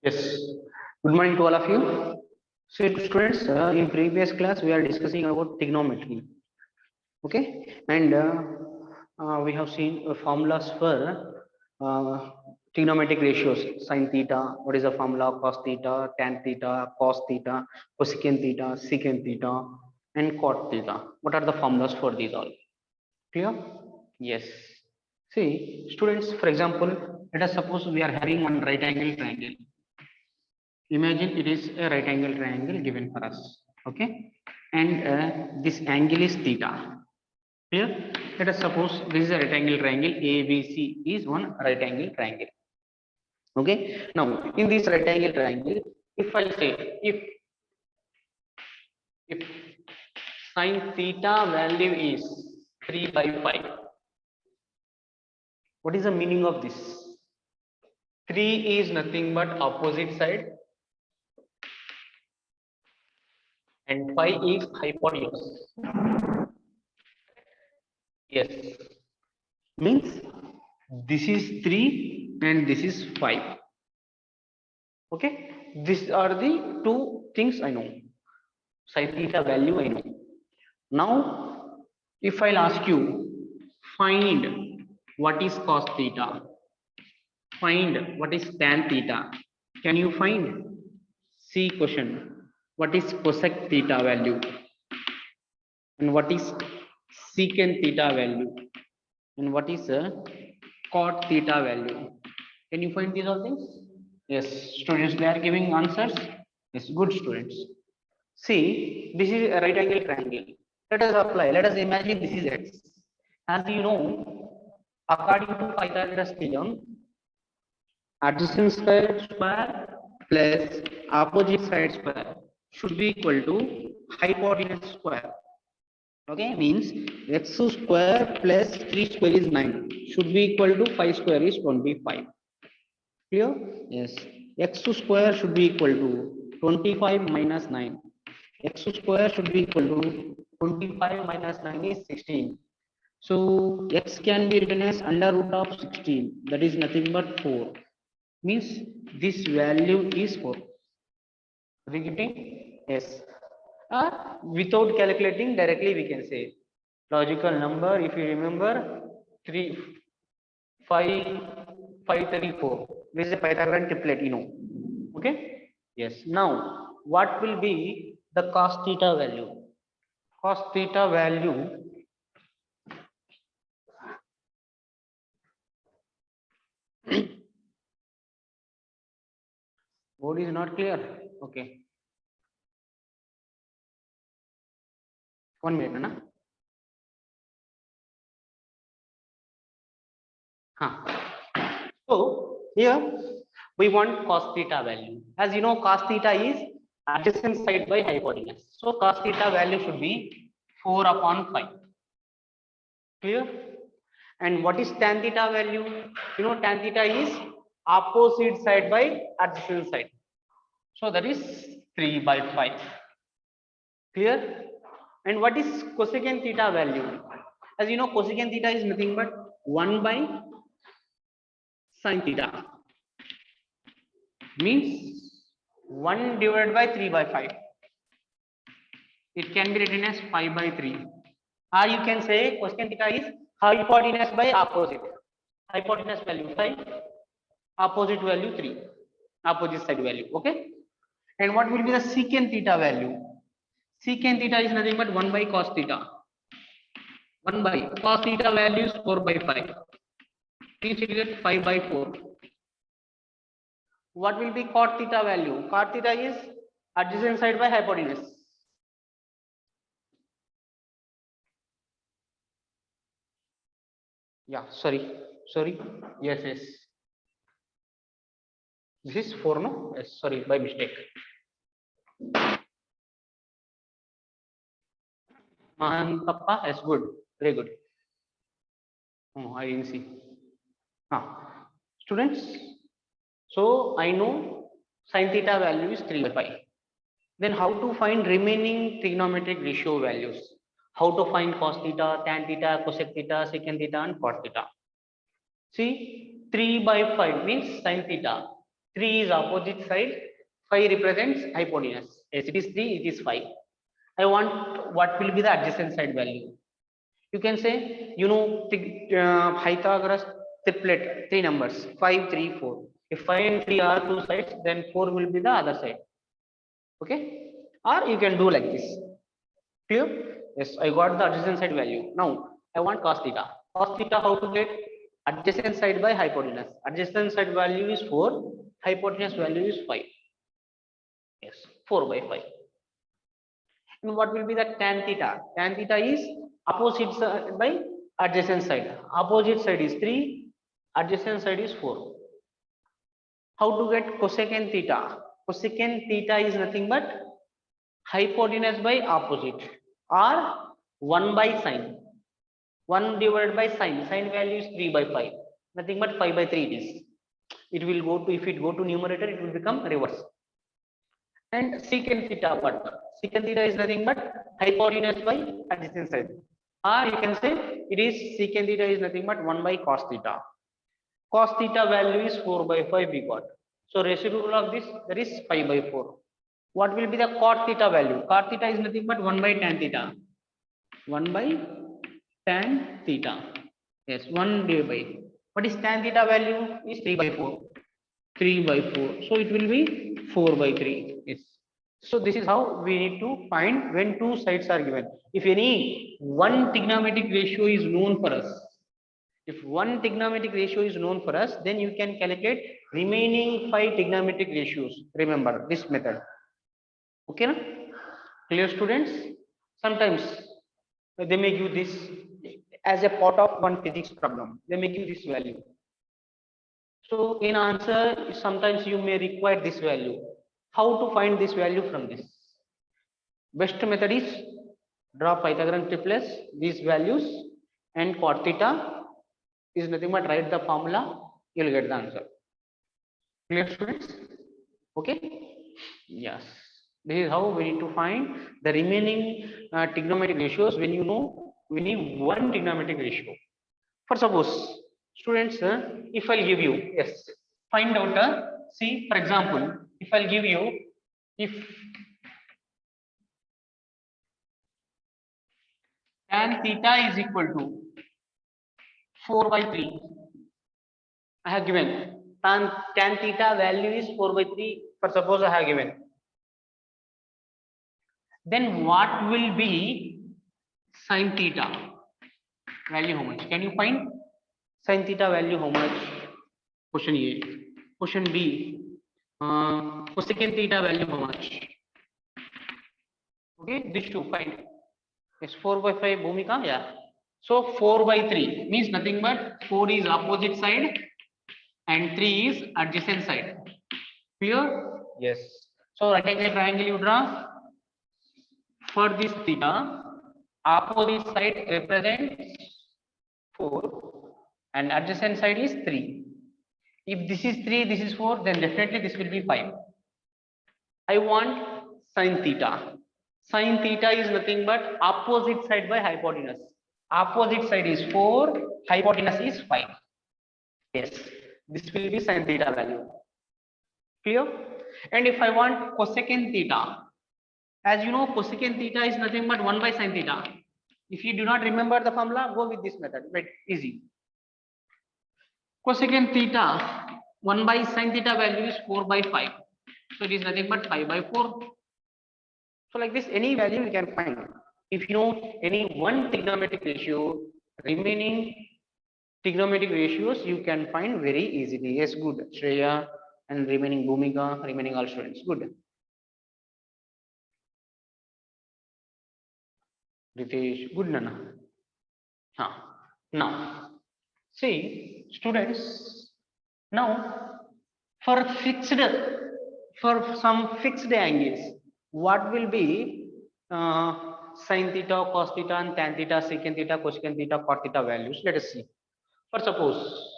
Yes. Good morning to all of you. So, students, in previous class we are discussing about trigonometry. Okay, and we have seen formulas for trigonometric ratios: sin theta. What is the formula? Cos theta, tan theta, cos theta, cosecant theta, secant theta, and cot theta. What are the formulas for these all? Clear? Yes. See, students, for example, let us suppose we are having one right angle triangle. Imagine it is a right angle triangle given for us. Okay, and this angle is theta. Here, let us suppose this is a right angle triangle. ABC is one right angle triangle. Okay, now in this right angle triangle, if I say if sin theta value is 3 by 5, what is the meaning of this? 3 is nothing but opposite side and 5 is hypotenuse. Yes, means this is 3 and this is 5. Okay, these are the two things I know. Sin theta value I know. Now if I'll ask you, find what is cos theta, find what is tan theta, can you find? See question, what is cosec theta value and what is secant theta value and what is cot theta value? Can you find these all things? Yes, students, they are giving answers. Yes, good students. See, this is a right angle triangle. Let us apply. Let us imagine this is x. As you know, according to Pythagoras theorem, adjacent side square plus opposite side square should be equal to hypotenuse square. Okay, means x square plus 3 square is 9 should be equal to 5 square is 25. Clear? Yes. X square should be equal to 25 minus 9. X square should be equal to 25 minus 9 is 16. So x can be written as under root of 16. That is nothing but 4. Means this value is 4. Repeating? Yes. Without calculating directly we can say logical number. If you remember, 3 5 5 34. This is a Pythagorean triplet, you know. Okay, yes. Now what will be the cos theta value? Cos theta value board is not clear. Okay, 1 minute na. So here we want cos theta value. As you know, cos theta is adjacent side by hypotenuse. So cos theta value should be 4 upon 5. Clear? And what is tan theta value? You know, tan theta is opposite side by adjacent side. So that is 3 by 5. Clear? And what is cosecant theta value? As you know, cosecant theta is nothing but 1 by sin theta. Means 1 divided by 3 by 5. It can be written as 5 by 3. Or you can say cosecant theta is hypotenuse by opposite. Hypotenuse value 5, opposite value 3, opposite side value. Okay, and what will be the secant theta value? Secant theta is nothing but 1 by cos theta. 1 by cos theta value is 4 by 5. Please get 5 by 4. What will be cot theta value? Cot theta is adjacent side by hypotenuse. Yeah, sorry. Yes, yes. This is 4, no? Yes, sorry, by mistake. Papa, yes, good, very good. Oh, I didn't see. Students, so I know sin theta value is 3 by 5. Then how to find remaining trigonometric ratio values? How to find cos theta, tan theta, cosec theta, secant theta, and cot theta? See, 3 by 5 means sin theta. 3 is opposite side, 5 represents hypotenuse. Yes, it is 3, it is 5. I want what will be the adjacent side value. You can say, you know, Pythagoras triplet, 3 numbers, 5, 3, 4. If 5 and 3 are 2 sides, then 4 will be the other side. Okay? Or you can do like this. Clear? Yes, I got the adjacent side value. Now, I want cos theta. Cos theta, how to get? Adjacent side by hypotenuse. Adjacent side value is 4, hypotenuse value is 5. Yes, 4 by 5. And what will be the tan theta? Tan theta is opposite side by adjacent side. Opposite side is 3, adjacent side is 4. How to get cosecant theta? Cosecant theta is nothing but hypotenuse by opposite, or 1 by sine. 1 divided by sine. Sine value is 3 by 5. Nothing but 5 by 3 it is. It will go to, if it go to numerator, it will become reverse. And secant theta, what? Secant theta is nothing but hypotenuse by adjacent side. Or you can say it is secant theta is nothing but 1 by cos theta. Cos theta value is 4 by 5 we got. So residual of this, that is 5 by 4. What will be the cot theta value? Cot theta is nothing but 1 by tan theta. 1 by tan theta. Yes, 1 divided by. What is tan theta value? Is 3 by 4. 3 by 4. So it will be 4 by 3. Yes. So this is how we need to find when two sides are given. If any one trigonometric ratio is known for us, if one trigonometric ratio is known for us, then you can calculate remaining 5 trigonometric ratios. Remember this method. Okay, na? Clear, students? Sometimes they may give this as a part of one physics problem. They may give this value. So in answer, sometimes you may require this value. How to find this value from this? Best method is draw Pythagorean triplets, these values, and cot theta is nothing but write the formula, you will get the answer. Clear, students? Okay? Yes. This is how we need to find the remaining trigonometric ratios when you know we need one trigonometric ratio. For suppose, students, if I'll give you, yes, find out, see, for example, if I'll give you, if tan theta is equal to 4 by 3, I have given tan theta value is 4 by 3, for suppose I have given. Then what will be sin theta value? How much? Can you find sin theta value? How much? Question A. Question B. Cosecant theta value how much? Okay, these two find. Yes, 4 by 5 Bhumika. Yeah. So 4 by 3 means nothing but 4 is opposite side and 3 is adjacent side. Clear? Yes. So rectangular triangle you draw. For this theta, opposite side represents 4 and adjacent side is 3. If this is 3, this is 4, then definitely this will be 5. I want sin theta. Sin theta is nothing but opposite side by hypotenuse. Opposite side is 4, hypotenuse is 5. Yes, this will be sin theta value. Clear? And if I want cosecant theta, as you know, cosecant theta is nothing but 1 by sin theta. If you do not remember the formula, go with this method. Wait, easy. Cosecant theta, 1 by sin theta value is 4 by 5. So it is nothing but 5 by 4. So like this, any value you can find. If you know any one trigonometric ratio, remaining trigonometric ratios you can find very easily. Yes, good. Shreya and remaining Bhumika, remaining all students. Good. Ritesh, good Nana. Now, see, students, now for some fixed angles, what will be sin theta, cos theta, and tan theta, secant theta, cosecant theta, cot theta values? Let us see. For suppose,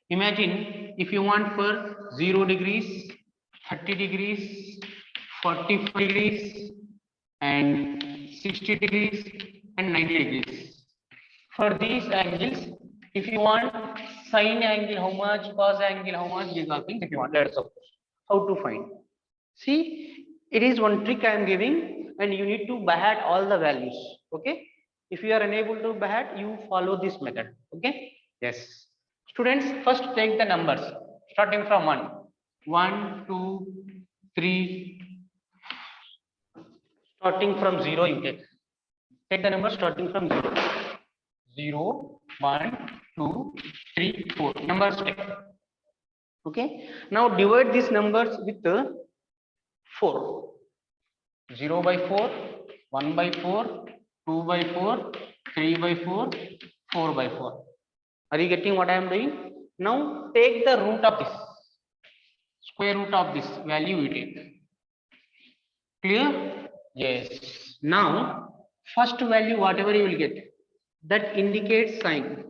imagine if you want for 0 degrees, 30 degrees, 45 degrees, and 60 degrees and 90 degrees. For these angles, if you want sine angle how much, cos angle how much, these are things if you want. Let us suppose. How to find? See, it is one trick I am giving, and you need to by heart all the values. Okay. If you are unable to by heart, you follow this method. Okay. Yes. Students, first take the numbers starting from 1. 1, 2, 3. Starting from 0, you take. Take the number starting from 0. 0, 1, 2, 3, 4. Numbers take. Okay. Now divide these numbers with 4. 0 by 4, 1 by 4, 2 by 4, 3 by 4, 4 by 4. Are you getting what I am doing? Now take the root of this. Square root of this value we take. Clear? Yes. Now first value whatever you will get, that indicates sign.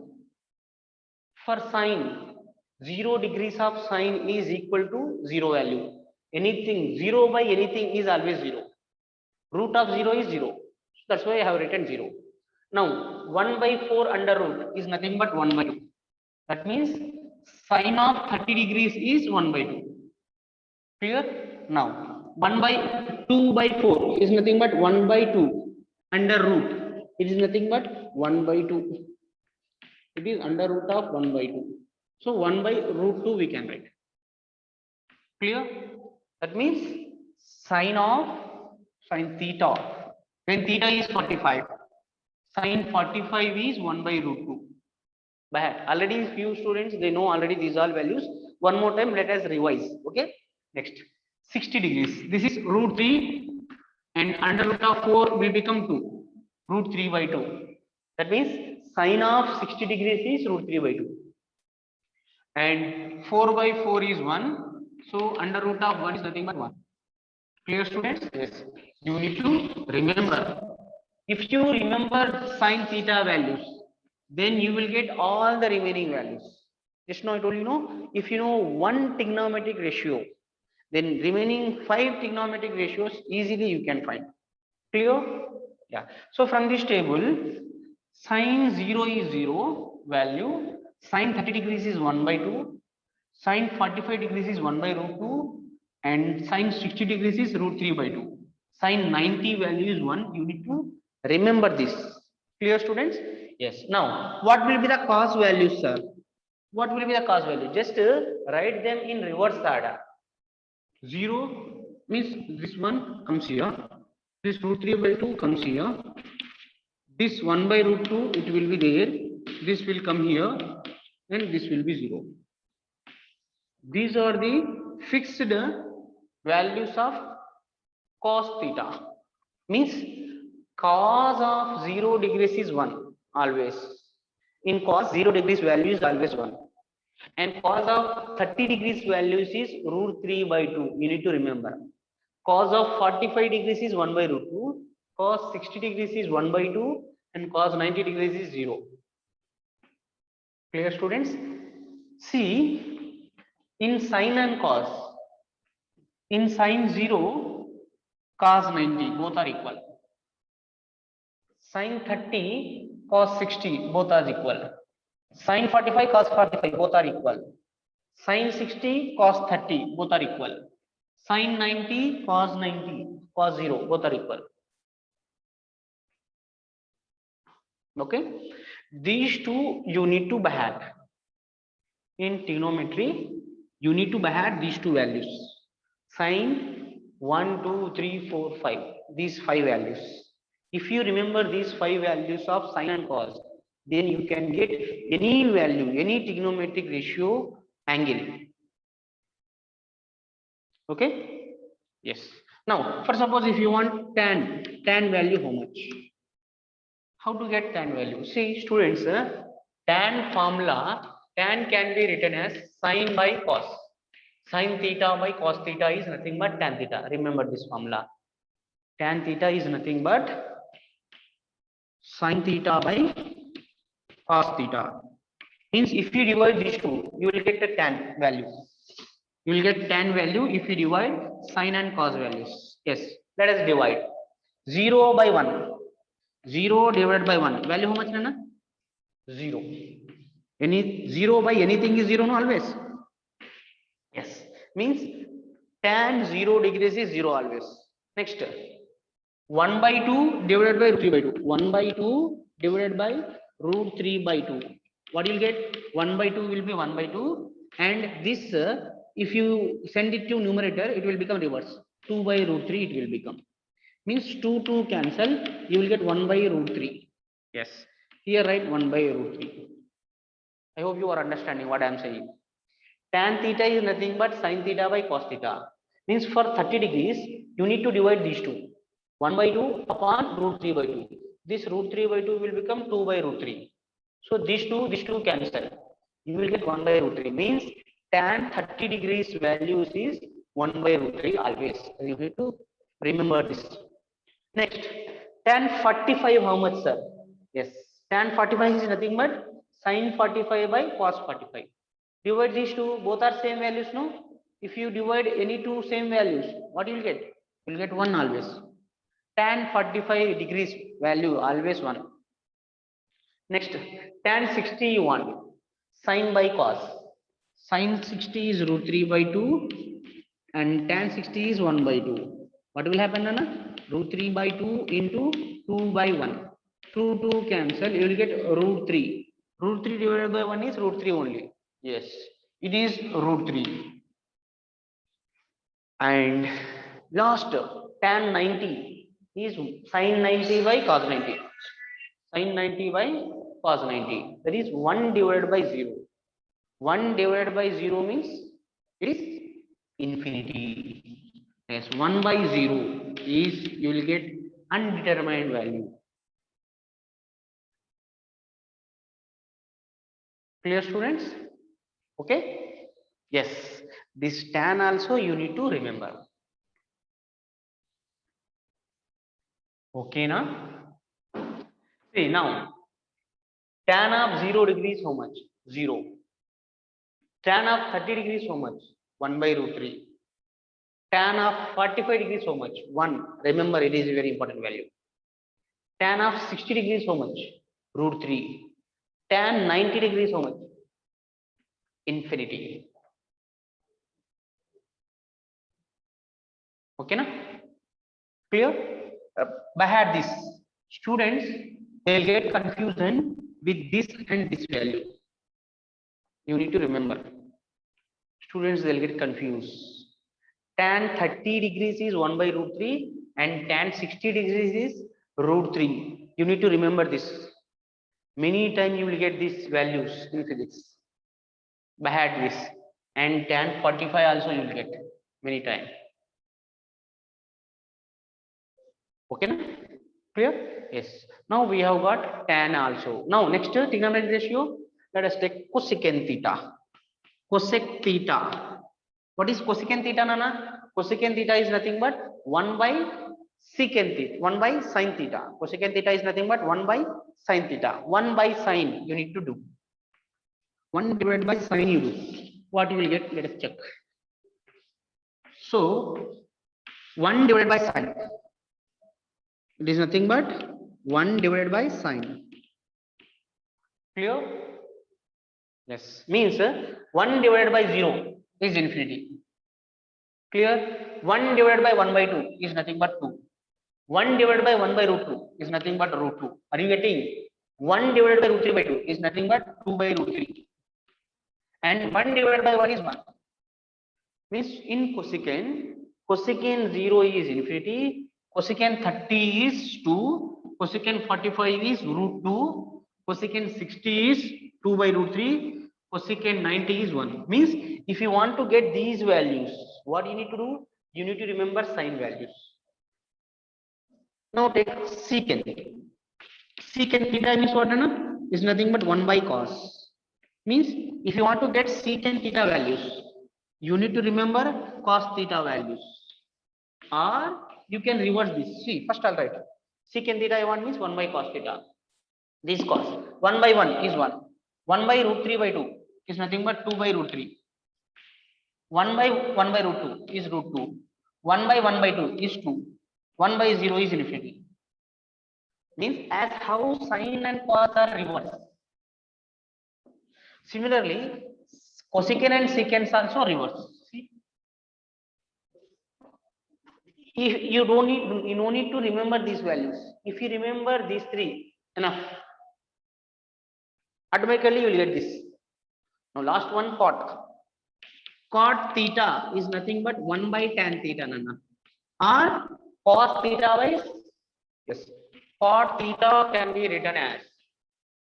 For sign, 0 degrees of sign is equal to 0 value. Anything 0 by anything is always 0. Root of 0 is 0. That's why I have written 0. Now 1 by 4 under root is nothing but 1 by 2. That means sine of 30 degrees is 1 by 2. Clear? Now 1 by 2 by 4 is nothing but 1 by 2 under root. It is nothing but 1 by 2. It is under root of 1 by 2. So 1 by root 2 we can write. Clear? That means sine theta. When theta is 45, sine 45 is 1 by root 2. But already few students, they know already these all values. One more time, let us revise. Okay. Next, 60 degrees. This is root 3 and under root of 4 will become 2. Root 3 by 2. That means sine of 60 degrees is root 3 by 2. And 4 by 4 is 1. So under root of 1 is nothing but 1. Clear, students? Yes. You need to remember. If you remember sine theta values, then you will get all the remaining values. Just now I told you, if you know one trigonometric ratio, then remaining 5 trigonometric ratios easily you can find. Clear? Yeah. So from this table, sine 0 is 0 value, sine 30 degrees is 1 by 2, sine 45 degrees is 1 by root 2, and sine 60 degrees is root 3 by 2. Sine 90 value is 1. You need to remember this. Clear, students? Yes. Now, what will be the cos values, sir? What will be the cos value? Just write them in reverse order. 0 means this one comes here. This root 3 by 2 comes here. This 1 by root 2, it will be there. This will come here. And this will be 0. These are the fixed values of cos theta. Means cos of 0 degrees is 1 always. In cos 0 degrees value is always 1. And cos of 30 degrees values is root 3 by 2. You need to remember. Cos of 45 degrees is 1 by root 2. Cos 60 degrees is 1 by 2. And cos 90 degrees is 0. Clear, students? See, in sine and cos, in sine 0, cos 90, both are equal. Sine 30, cos 60, both are equal. Sine 45, cos 45, both are equal. Sine 60, cos 30, both are equal. Sine 90, cos 90, cos 0, both are equal. Okay? These two you need to by heart. In trigonometry, you need to by heart these two values. Sine 1, 2, 3, 4, 5. These 5 values. If you remember these 5 values of sine and cos, then you can get any value, any trigonometric ratio angle. Okay? Yes. Now, for suppose if you want tan value, how much? How to get tan value? See, students, tan formula, tan can be written as sine by cos. Sine theta by cos theta is nothing but tan theta. Remember this formula. Tan theta is nothing but sine theta by cos theta. Means if you divide these two, you will get the tan value. You will get tan value if you divide sine and cos values. Yes. Let us divide. 0 by 1. 0 divided by 1. Value how much, Nana? 0. Any 0 by anything is 0, no, always. Yes. Means tan 0 degrees is 0 always. Next, 1 by 2 divided by root 3 by 2. 1 by 2 divided by root 3 by 2. What you'll get? 1 by 2 will be 1 by 2. And this, if you send it to numerator, it will become reverse. 2 by root 3 it will become. Means 2 cancel, you will get 1 by root 3. Yes. Here write 1 by root 3. I hope you are understanding what I am saying. Tan theta is nothing but sin theta by cos theta. Means for 30 degrees, you need to divide these two. 1 by 2 upon root 3 by 2. This root 3 by 2 will become 2 by root 3. So these two cancel. You will get 1 by root 3. Means tan 30 degrees values is 1 by root 3 always. You need to remember this. Next, tan 45 how much, sir? Yes, tan 45 is nothing but sin 45 by cos 45. Divide these two, both are same values, no? If you divide any two same values, what you will get? You will get 1 always. Tan 45 degrees value always 1. Next, tan 60 1, sin by cos. Sin 60 is root 3 by 2 and tan 60 is 1 by 2. What will happen, Nana? Root 3 by 2 into 2 by 1. 2 cancel, you will get root 3. Root 3 divided by 1 is root 3 only. Yes, it is root 3. And last, tan 90 is sin 90 by cos 90. Sin 90 by cos 90. That is 1 divided by 0. 1 divided by 0 means it is infinity. Yes, 1 by 0 is you will get undetermined value. Clear, students? Okay. Yes, this tan also you need to remember. Okay, now see now tan of 0 degrees how much? 0. Tan of 30 degrees how much? 1 by root 3. Tan of 45 degrees how much? 1. Remember, it is a very important value. Tan of 60 degrees how much? Root 3. Tan 90 degrees how much? Infinity. Okay, na? Clear? By this, students they'll get confusion with this and this value. You need to remember. Students they'll get confused. Tan 30 degrees is 1 by root 3 and tan 60 degrees is root 3. You need to remember this. Many times you will get these values in physics. By this. And tan 45 also you will get many times. Okay, na? Clear? Yes. Now we have got tan also. Now next trigonometric ratio. Let us take cosecant theta. Cosec theta. What is cosecant theta, Nana? Cosecant theta is nothing but 1 by secant theta. 1 by sin theta. Cosecant theta is nothing but 1 by sin theta. 1 by sin you need to do. 1 divided by sin you do. What you will get? Let us check. So 1 divided by sin. It is nothing but 1 divided by sin. Clear? Yes. Means 1 divided by 0 is infinity. Clear? 1 divided by 1 by 2 is nothing but 2. 1 divided by 1 by root 2 is nothing but root 2. Are you getting? 1 divided by root 3 by 2 is nothing but 2 by root 3. And 1 divided by 1 is 1. Means in cosecant 0 is infinity. Cosecant 30 is 2, cosecant 45 is root 2, cosecant 60 is 2 by root 3, cosecant 90 is 1. Means if you want to get these values, what you need to do? You need to remember sign values. Now take secant. Secant theta means what? Is nothing but 1 by cos. Means if you want to get secant theta values, you need to remember cos theta values. Or you can reverse this. See, first I'll write secant theta I want means 1 by cos theta. This cos 1 by 1 is 1. 1 by root 3 by 2 is nothing but 2 by root 3. 1 by 1 by root 2 is root 2. 1 by 1 by 2 is 2. 1 by 0 is infinity. Means as how sine and cos are reversed. Similarly, cosecant and secant also reverse. See, if you don't need to remember these values. If you remember these three, enough. Automatically you will get this. Now last one, cot. Cot theta is nothing but 1 by tan theta, Nana. Or cos theta by, yes, cot theta can be written as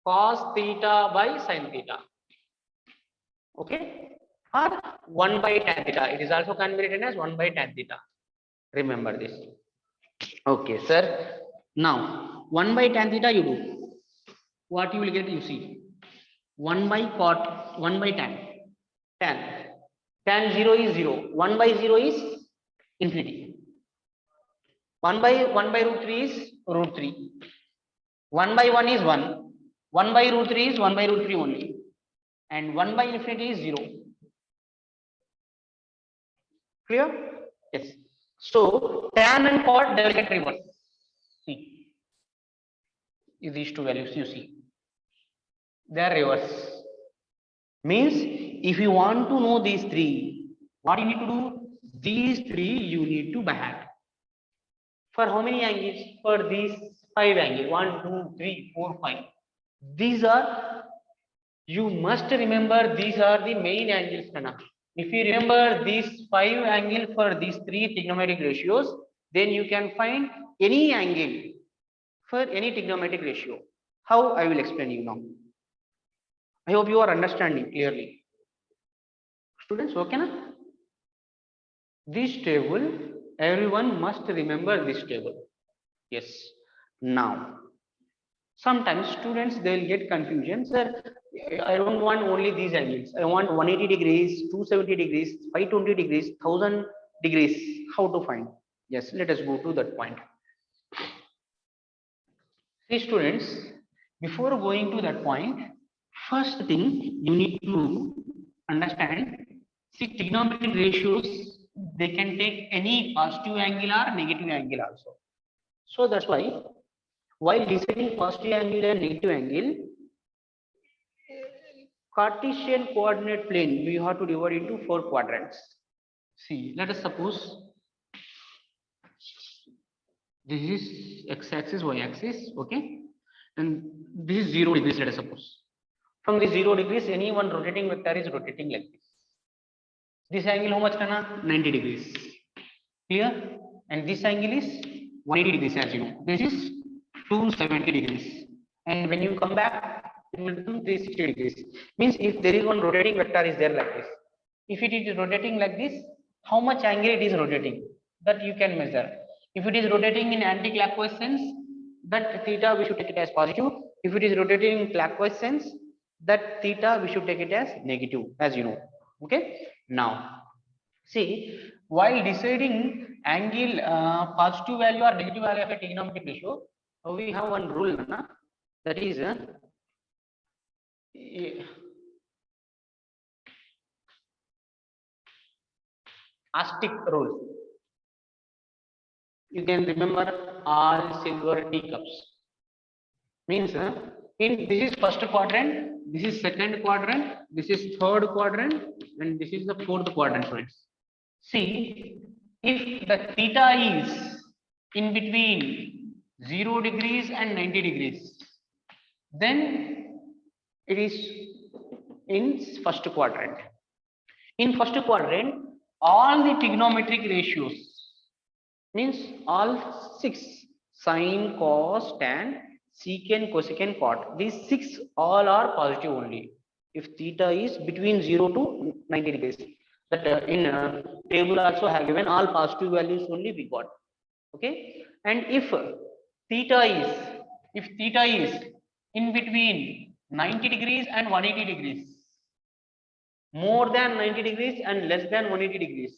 cos theta by sin theta. Okay, or 1 by tan theta. It is also can be written as 1 by tan theta. Remember this. Okay, sir. Now 1 by tan theta you do. What you will get? You see 1 by cot, 1 by tan. Tan 0 is 0. 1 by 0 is infinity. 1 by root 3 is root 3. 1 by 1 is 1. 1 by root 3 is 1 by root 3 only. And 1 by infinity is 0. Clear? Yes. So tan and cot, they will get reversed. See, these two values you see, they are reverse. Means if you want to know these three, what you need to do? These three you need to by heart. For how many angles? For these 5 angles. 1, 2, 3, 4, 5. These are, you must remember, these are the main angles. If you remember these 5 angles for these 3 trigonometric ratios, then you can find any angle for any trigonometric ratio. How? I will explain you now. I hope you are understanding clearly. Students, okay na? This table, everyone must remember this table. Yes. Now, sometimes students, they'll get confusion. Sir, I don't want only these angles. I want 180 degrees, 270 degrees, 520 degrees, 1000 degrees. How to find? Yes, let us go to that point. See, students, before going to that point, first thing you need to understand, see, trigonometric ratios, they can take any positive angle or negative angle also. So that's why, while deciding positive angle and negative angle, Cartesian coordinate plane, we have to divide into 4 quadrants. See, let us suppose this is x-axis, y-axis, okay, and this is 0 degrees, let us suppose. From the 0 degrees, any one rotating vector is rotating like this. This angle how much, Kana? 90 degrees. Clear? And this angle is 180 degrees, as you know. This is 270 degrees. And when you come back, it will become 360 degrees. Means if there is one rotating vector is there like this. If it is rotating like this, how much angle it is rotating? That you can measure. If it is rotating in anti-clockwise sense, that theta we should take it as positive. If it is rotating in clockwise sense, that theta we should take it as negative, as you know. Okay. Now, see, while deciding angle positive value or negative value of a trigonometric ratio, we have one rule, that is astic rule. You can remember all silver teacups. Means in this is first quadrant, this is second quadrant, this is third quadrant, and this is the fourth quadrant, friends. See, if the theta is in between 0 degrees and 90 degrees, then it is in first quadrant. In first quadrant, all the trigonometric ratios, means all 6, sine, cos, tan, secant, cosecant, cot, these 6 all are positive only. If theta is between 0 to 90 degrees. That in table also have given all positive values only we got. Okay. And if theta is in between 90 degrees and 180 degrees, more than 90 degrees and less than 180 degrees,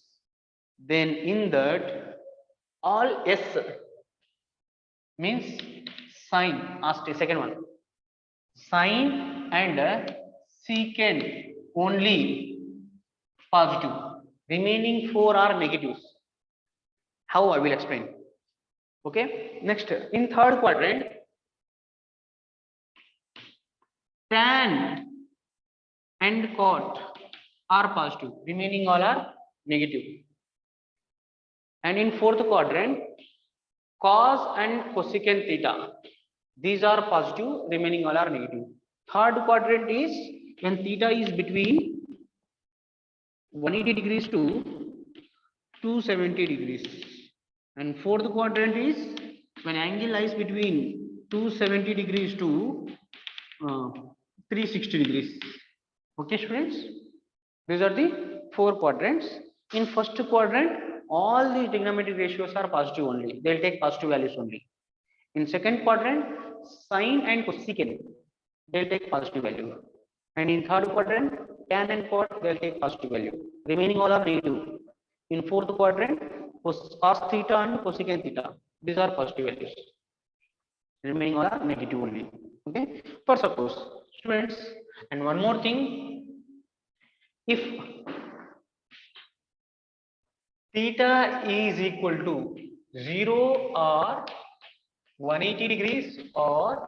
then in that all S means sine, asked second one, sine and secant only positive, remaining 4 are negatives. How I will explain. Okay. Next, in third quadrant, tan and cot are positive, remaining all are negative. And in fourth quadrant, cos and cosecant theta, these are positive, remaining all are negative. Third quadrant is when theta is between 180 degrees to 270 degrees. And fourth quadrant is when angle lies between 270 degrees to 360 degrees. Okay, students? These are the four quadrants. In first quadrant, all the trigonometric ratios are positive only. They'll take positive values only. In second quadrant, sine and cosecant, they'll take positive value. And in third quadrant, tan and cot, they'll take positive value. Remaining all are negative. In fourth quadrant, cos theta and cosecant theta, these are positive values. Remaining all are negative only. Okay. For suppose, students, and one more thing, if theta is equal to 0 or 180 degrees or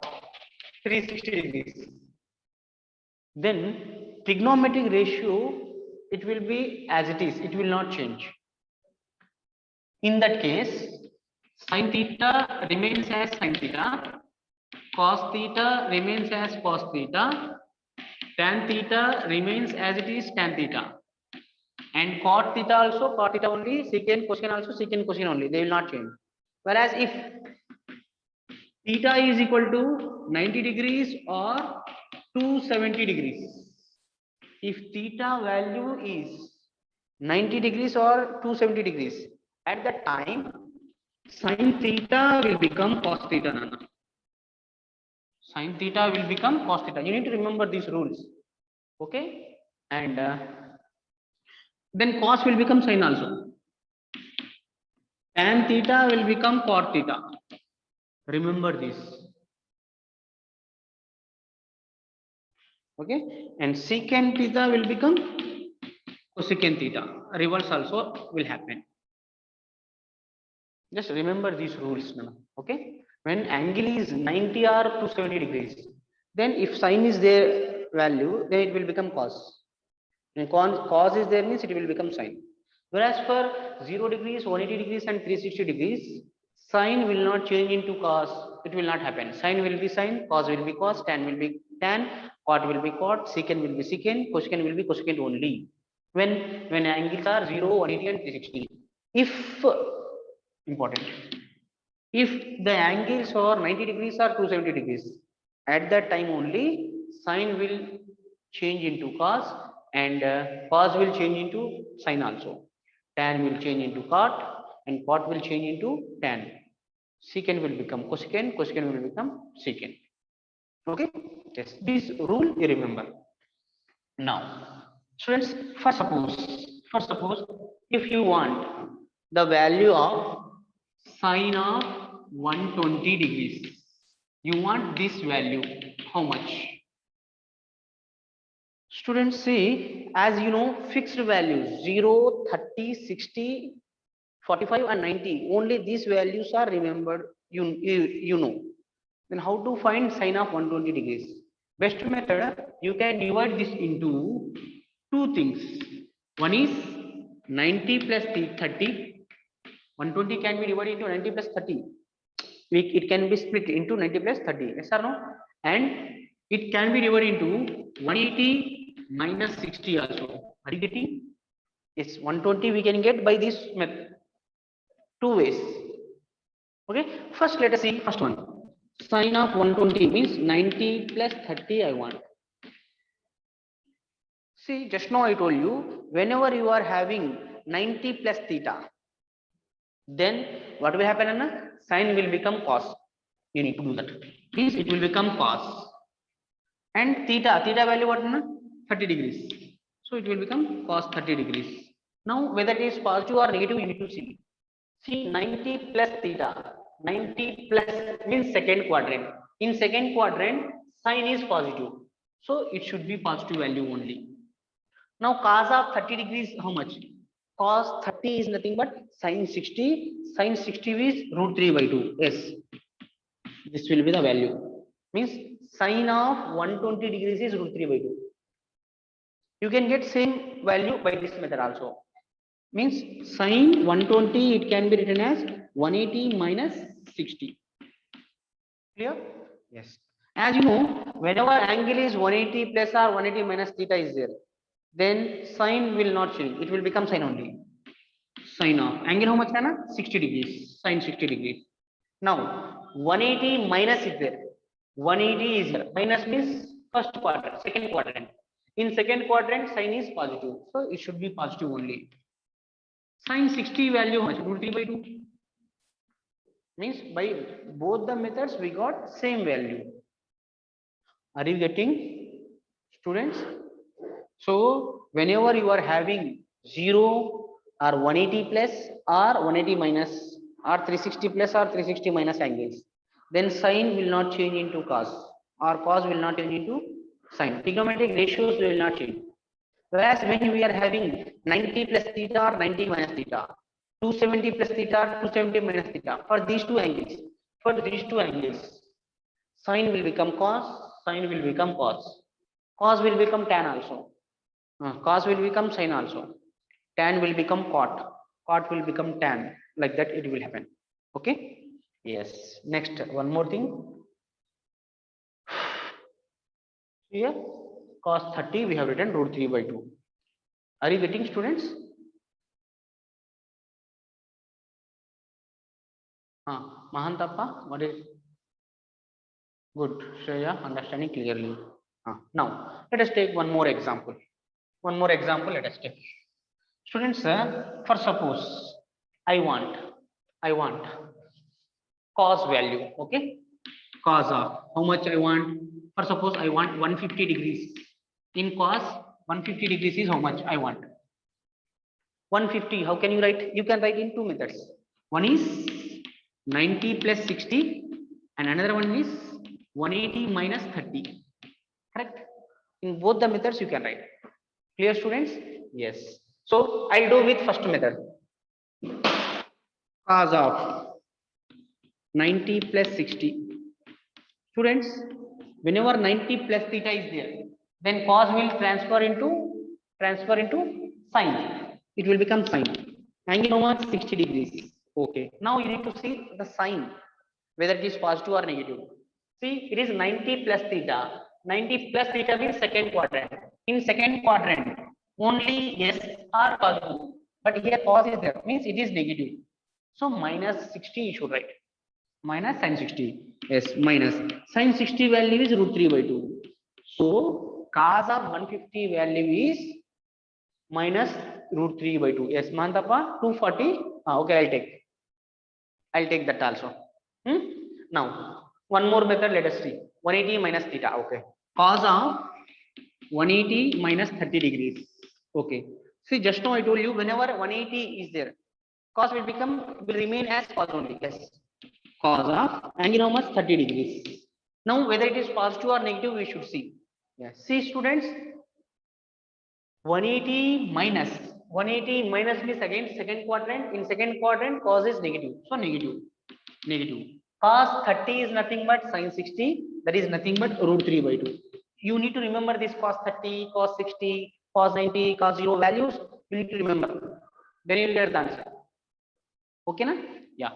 360 degrees, then trigonometric ratio, it will be as it is, it will not change. In that case, sin theta remains as sin theta, cos theta remains as cos theta, tan theta remains as it is tan theta, and cot theta also cot theta only, secant cosecant also secant cosecant only, they will not change. Whereas if theta is equal to 90 degrees or 270 degrees, if theta value is 90 degrees or 270 degrees, at that time sin theta will become cos theta. Nana. Sin theta will become cos theta. You need to remember these rules. Okay. And then cos will become sin also. Tan theta will become cot theta. Remember this. Okay. And secant theta will become cosecant theta. Reverse also will happen. Just remember these rules. Okay. When angle is 90 or 270 degrees, then if sin is their value, then it will become cos. And cos is there means it will become sin. Whereas for 0 degrees, 180 degrees and 360 degrees, sin will not change into cos. It will not happen. Sin will be sin, cos will be cos, tan will be tan, cot will be cot, secant will be secant, cosecant will be cosecant only. When angles are 0, 180 and 360. If important, if the angles are 90 degrees or 270 degrees, at that time only sin will change into cos, and cos will change into sin also. Tan will change into cot, and cot will change into tan. Secant will become cosecant, cosecant will become secant. Okay. Yes, this rule you remember. Now, students, first suppose if you want the value of sine of 120 degrees, you want this value, how much? Students, see, as you know, fixed values 0, 30, 60, 45 and 90, only these values are remembered. You know, then how to find sine of 120 degrees? Best method, you can divide this into two things. One is 90 plus 30. 120 can be divided into 90 plus 30. It can be split into 90 plus 30. Yes or no? And it can be divided into 180 minus 60 also. Are you getting? Yes, 120 we can get by this method. Two ways. Okay. First, let us see first one. Sine of 120 means 90 plus 30 I want. See, just now I told you, whenever you are having 90 plus theta, then what will happen, Anna? Sine will become cos. You need to do that. Means it will become cos. And theta value what, Anna? 30 degrees. So it will become cos 30 degrees. Now, whether it is positive or negative, you need to see. See, 90 plus theta. 90 plus means second quadrant. In second quadrant, sine is positive. So it should be positive value only. Now, cos of 30 degrees, how much? Cos 30 is nothing but sin 60. Sin 60 is root 3 by 2. Yes. This will be the value. Means sine of 120 degrees is root 3 by 2. You can get same value by this method also. means sine 120 it can be written as 180 minus 60. Clear? Yes. As you know, whenever angle is 180 plus or 180 minus theta is there, then sine will not change. It will become sine only. Sine of angle how much है 60 degrees. Sine 60 degrees. Now 180 minus is there. 180 is here. Minus means first quadrant, second quadrant. In second quadrant, sine is positive, so it should be positive only. Sine 60 value how much? Root 3 by 2. Means by both the methods we got same value. Are you getting, students? So whenever you are having 0 or 180 plus or 180 minus or 360 plus or 360 minus angles, then sine will not change into cos or cos will not change into sine. Trigonometric ratios will not change. Whereas when we are having 90 plus theta or 90 minus theta, 270 plus theta, 270 minus theta, for these two angles, sine will become cos, sine will become cos, cos will become tan also, cos will become sine also, tan will become cot, cot will become tan, like that it will happen. Okay. Yes. Next, one more thing. Here cos 30 we have written root 3 by 2. Are you getting, students? Mahantappa, what is good? Shreya, understanding clearly. Now let us take one more example. Let us take. Students, for suppose I want cos value. Okay, cos of how much I want. For suppose I want 150 degrees. In cos 150 degrees is how much I want. 150. How can you write? You can write in two methods. One is 90 plus 60 and another one is 180 minus 30. Correct? In both the methods you can write. Clear, students? Yes. So I'll do with first method. Cos of 90 plus 60. Students, whenever 90 plus theta is there, then cos will transfer into sine. It will become sine. Angle over 60 degrees. Okay. Now you need to see the sign, whether it is positive or negative. See, it is 90 plus theta. 90 plus theta means second quadrant. In second quadrant, only yes or positive. But here cos is there, means it is negative. So minus 60 you should write. Minus sin 60. Yes, minus. Sin 60 value is root 3 by 2. So cos of 150 value is minus root 3 by 2. Yes, Mantapa, 240. Okay, I'll take that also. Now, one more method, let us see. 180 minus theta. Okay. Cos of 180 minus 30 degrees. Okay. See, just now I told you, whenever 180 is there, cos will remain as cos only. Yes. Cos of angle how much? 30 degrees. Now, whether it is positive or negative, we should see. Yes. See, students, 180 minus means again second quadrant. In second quadrant, cos is negative. So negative. Cos 30 is nothing but sin 60. That is nothing but root 3 by 2. You need to remember this cos 30, cos 60, cos 90, cos 0 values. You need to remember. Then you will get the answer. Okay, na? Yeah.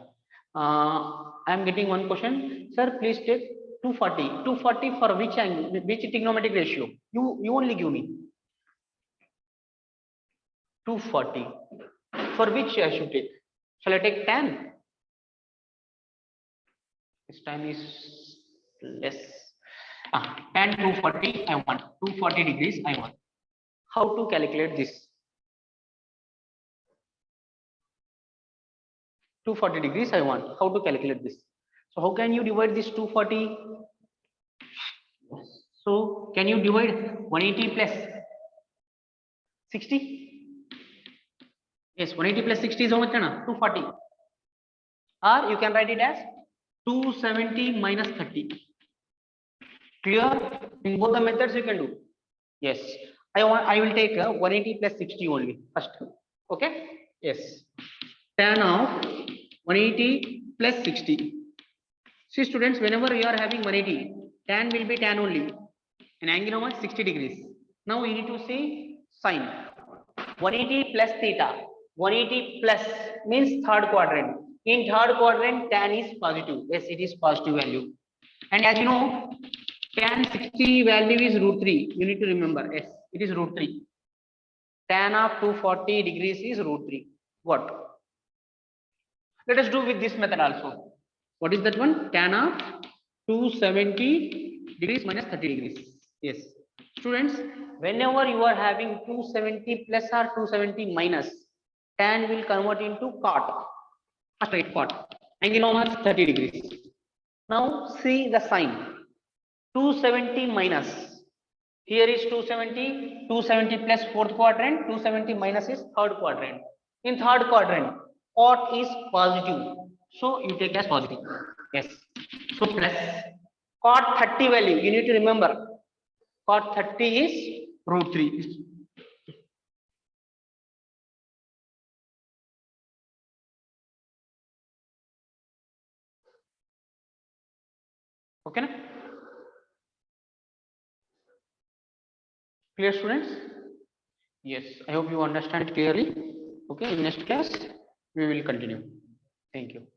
I am getting one question. Sir, please take 240. 240 for which angle? Which trigonometric ratio? You only give me. 240. For which I should take? Shall I take tan? This time is less. Tan 240 I want. 240 degrees I want. How to calculate this? 240 degrees I want. How to calculate this? So how can you divide this 240? So can you divide 180 plus 60? Yes, 180 plus 60 is how much? 240. Or you can write it as 270 minus 30. Clear? In both the methods you can do. Yes. I will take 180 plus 60 only first. Okay? Yes. Tan of 180 plus 60. See, students, whenever you are having 180, tan will be tan only. An angle how much? 60 degrees. Now we need to see sine. 180 plus theta. 180 plus means third quadrant. In third quadrant, tan is positive. Yes, it is positive value. And as you know, tan 60 value is root 3. You need to remember. Yes, it is root 3. Tan of 240 degrees is root 3. What? Let us do with this method also. What is that one? Tan of 270 degrees minus 30 degrees. Yes. Students, whenever you are having 270 plus or 270 minus, tan will convert into cot, a straight cot. Angle how much? 30 degrees. Now see the sign. 270 minus. Here is 270, 270 plus fourth quadrant, 270 minus is third quadrant. In third quadrant, cot is positive. So you take as positive. Yes. So plus cot 30 value, you need to remember. Cot 30 is root 3. Okay, na? Clear, students? Yes, I hope you understand it clearly. Okay, in next class we will continue. Thank you.